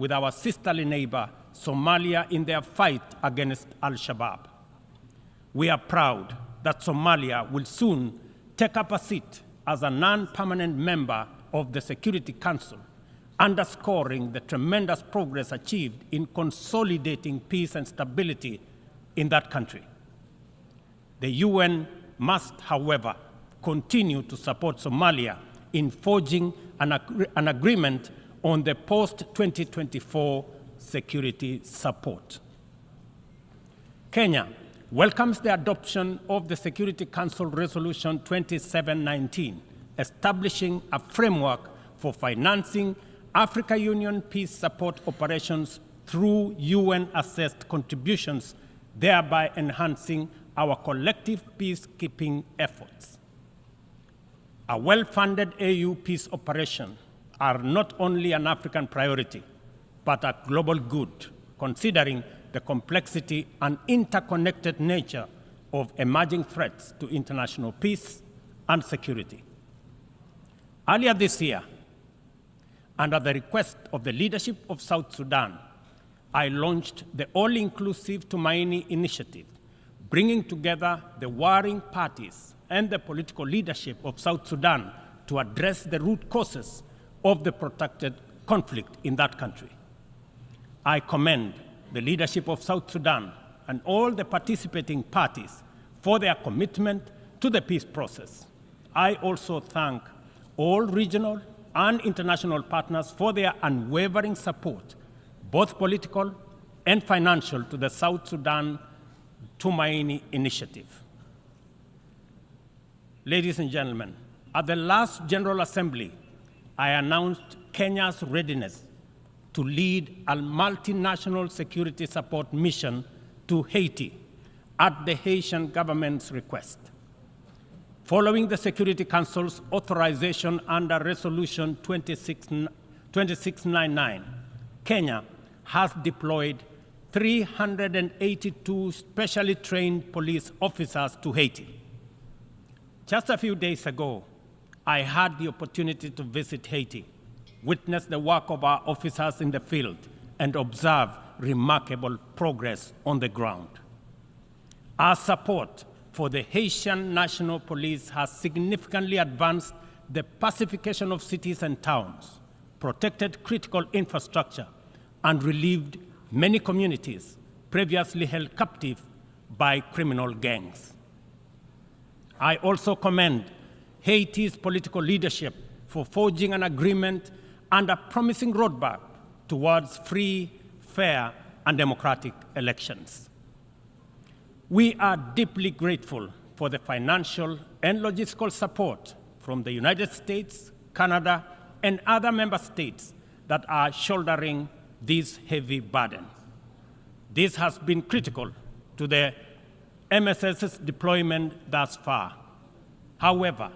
with our sisterly neighbor, Somalia, in their fight against Al-Shabaab. We are proud that Somalia will soon take up a seat as a non-permanent member of the Security Council, underscoring the tremendous progress achieved in consolidating peace and stability in that country. The UN must, however, continue to support Somalia in forging an agreement on the post-2024 security support. Kenya welcomes the adoption of the Security Council Resolution 2719, establishing a framework for financing Africa Union peace support operations through UN-assessed contributions, thereby enhancing our collective peacekeeping efforts. A well-funded AU peace operation are not only an African priority, but a global good, considering the complexity and interconnected nature of emerging threats to international peace and security. Earlier this year, under the request of the leadership of South Sudan, I launched the all-inclusive Tumaini initiative, bringing together the warring parties and the political leadership of South Sudan to address the root causes of the protracted conflict in that country. I commend the leadership of South Sudan and all the participating parties for their commitment to the peace process. I also thank all regional and international partners for their unwavering support, both political and financial, to the South Sudan Tumaini initiative. Ladies and gentlemen, at the last General Assembly, I announced Kenya's readiness to lead a multinational security support mission to Haiti at the Haitian government's request. Following the Security Council's authorization under Resolution 2699, Kenya has deployed 382 specially trained police officers to Haiti. Just a few days ago, I had the opportunity to visit Haiti, witness the work of our officers in the field, and observe remarkable progress on the ground. Our support for the Haitian National Police has significantly advanced the pacification of cities and towns, protected critical infrastructure, and relieved many communities previously held captive by criminal gangs. I also commend Haiti's political leadership for forging an agreement and a promising roadmap towards free, fair, and democratic elections. We are deeply grateful for the financial and logistical support from the United States, Canada, and other member states that are shouldering this heavy burden. This has been critical to the MSS's deployment thus far. However,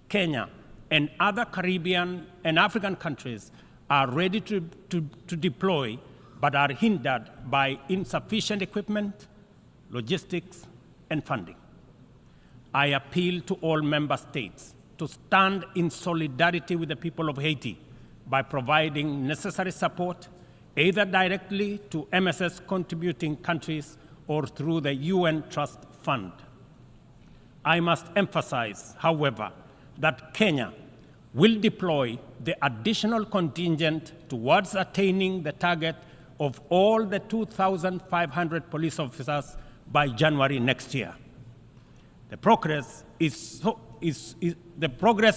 Kenya and other Caribbean and African countries are ready to deploy, but are hindered by insufficient equipment, logistics, and funding. I appeal to all member states to stand in solidarity with the people of Haiti by providing necessary support, either directly to MSS contributing countries or through the UN Trust Fund. I must emphasize, however, that Kenya will deploy the additional contingent towards attaining the target of all the 2,500 police officers by January next year. The progress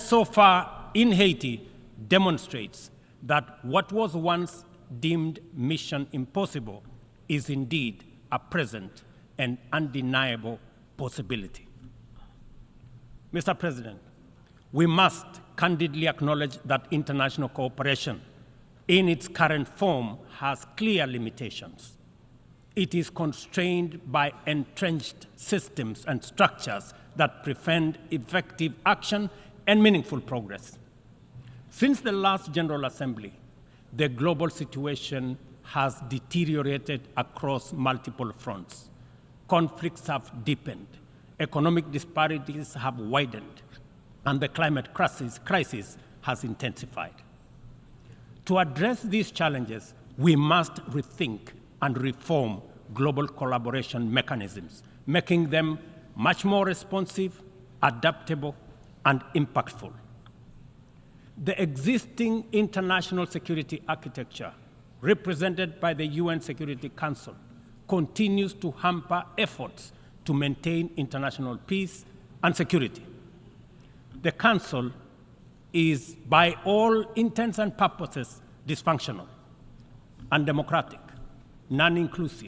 so far in Haiti demonstrates that what was once deemed mission impossible is indeed a present and undeniable possibility. Mr. President, we must candidly acknowledge that international cooperation in its current form has clear limitations. It is constrained by entrenched systems and structures that prevent effective action and meaningful progress. Since the last General Assembly, the global situation has deteriorated across multiple fronts. Conflicts have deepened, economic disparities have widened, and the climate crisis has intensified. To address these challenges, we must rethink and reform global collaboration mechanisms, making them much more responsive, adaptable, and impactful. The existing international security architecture, represented by the UN Security Council, continues to hamper efforts to maintain international peace and security. The Council is, by all intents and purposes, dysfunctional, undemocratic, non-inclusive,